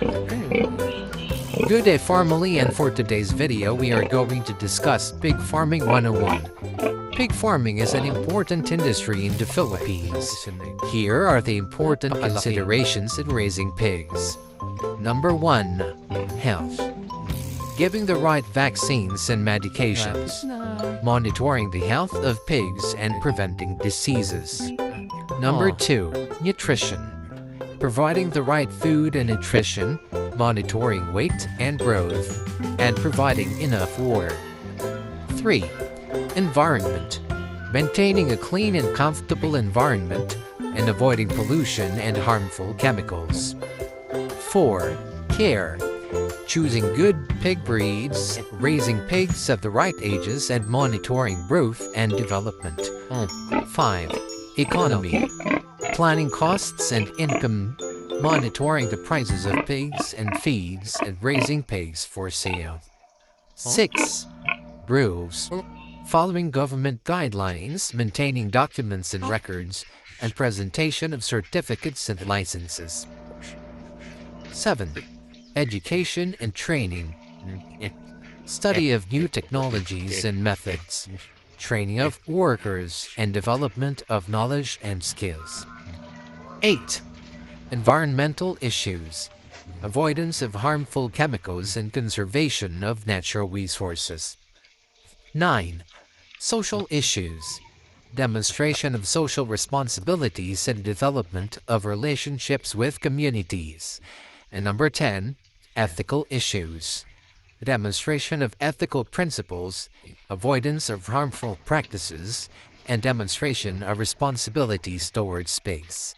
Good day family, and for today's video we are going to discuss Pig Farming 101. Pig farming is an important industry in the Philippines. Here are the important considerations in raising pigs. Number 1. Health. Giving the right vaccines and medications. Monitoring the health of pigs and preventing diseases. Number 2. Nutrition. Providing the right food and nutrition, monitoring weight and growth, and providing enough water. 3. Environment. Maintaining a clean and comfortable environment and avoiding pollution and harmful chemicals. 4. Care. Choosing good pig breeds, raising pigs at the right ages, and monitoring growth and development. 5. Economy. Planning costs and income, monitoring the prices of pigs and feeds, and raising pigs for sale. 6. Rules. Following government guidelines, maintaining documents and records, and presentation of certificates and licenses. 7. Education and training. Study of new technologies and methods, training of workers, and development of knowledge and skills. 8. Environmental issues. Avoidance of harmful chemicals and conservation of natural resources. 9. Social issues. Demonstration of social responsibilities and development of relationships with communities. And number 10. Ethical issues. Demonstration of ethical principles, avoidance of harmful practices, and demonstration of responsibilities towards pigs.